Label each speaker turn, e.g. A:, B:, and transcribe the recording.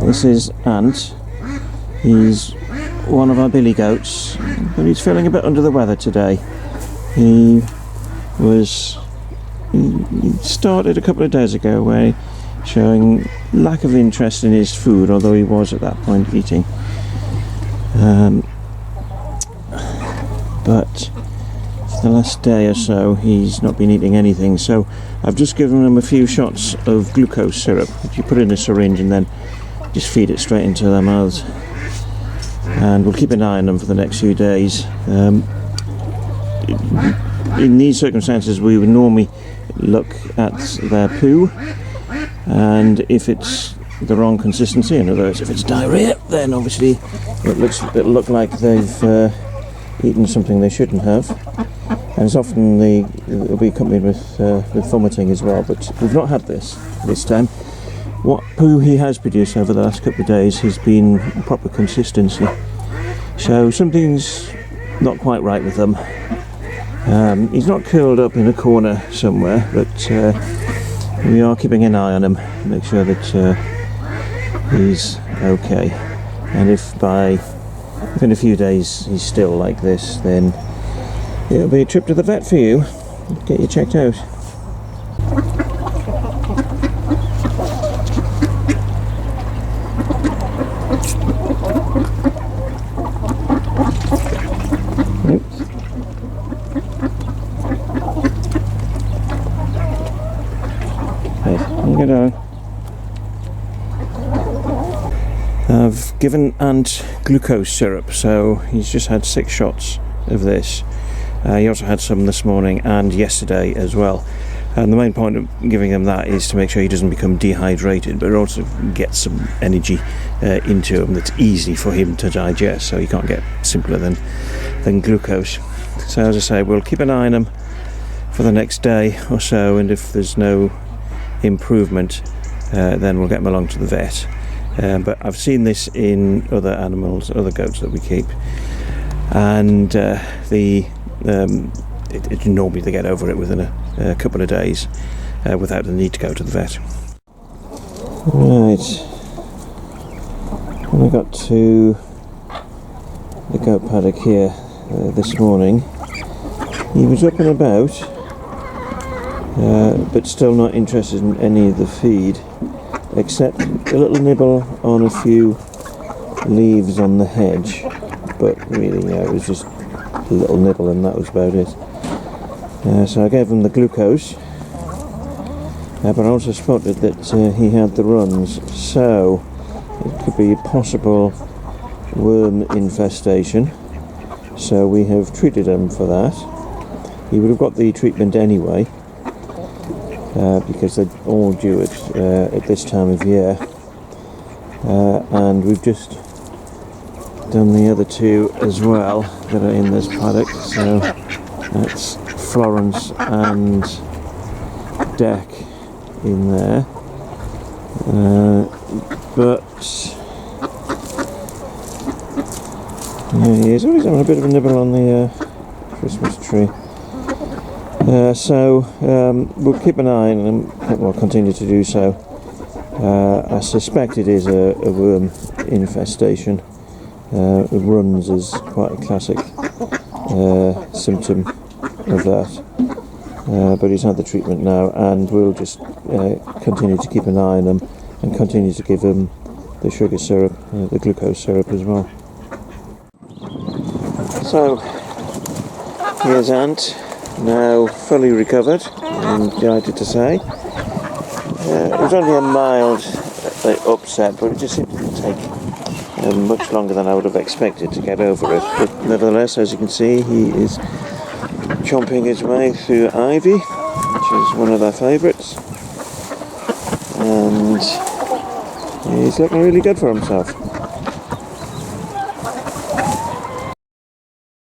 A: This is Ant. He's one of our billy goats, but he's feeling a bit under the weather today. He started a couple of days ago where showing lack of interest in his food, although he was at that point eating. But for the last day or so he's not been eating anything, so I've just given him a few shots of glucose syrup, which you put in a syringe and then just feed it straight into their mouths. And we'll keep an eye on them for the next few days. In these circumstances we would normally look at their poo, and if it's the wrong consistency, in other words if it's diarrhea, then obviously it'll look like they've eaten something they shouldn't have, and it's often it'll be accompanied with vomiting as well, but we've not had this time. What poo he has produced over the last couple of days has been proper consistency, so something's not quite right with them. He's not curled up in a corner somewhere, but we are keeping an eye on him, make sure that he's okay, and if within a few days he's still like this, then it'll be a trip to the vet for you, get you checked out. Oops. Yes, you go down. I've given Ant glucose syrup, so he's just had 6 shots of this. He also had some this morning and yesterday as well, and the main point of giving him that is to make sure he doesn't become dehydrated, but also get some energy into him that's easy for him to digest, so he can't get simpler than glucose. So as I say, we'll keep an eye on him for the next day or so, and if there's no improvement then we'll get him along to the vet. But I've seen this in other animals, other goats that we keep, and normally they get over it within a couple of days without the need to go to the vet. Right, when I got to the goat paddock here this morning, he was up and about, but still not interested in any of the feed, except a little nibble on a few leaves on the hedge, but really it was just a little nibble and that was about it. So I gave him the glucose, but I also spotted that he had the runs, so it could be a possible worm infestation, so we have treated him for that. He would have got the treatment anyway, because they're all due at this time of year, and we've just done the other 2 as well that are in this paddock, so that's Florence and Deck in there, but yeah, he is always having a bit of a nibble on the Christmas tree. So we'll keep an eye on him, we'll continue to do so. I suspect it is a worm infestation. Runs is quite a classic symptom of that. But he's had the treatment now, and we'll just continue to keep an eye on him and continue to give him the sugar syrup, the glucose syrup as well. So here's Ant, now fully recovered, I'm delighted to say. It was only a mild upset, but it just seemed to take much longer than I would have expected to get over it. But nevertheless, as you can see, he is chomping his way through ivy, which is one of their favourites, and he's looking really good for himself.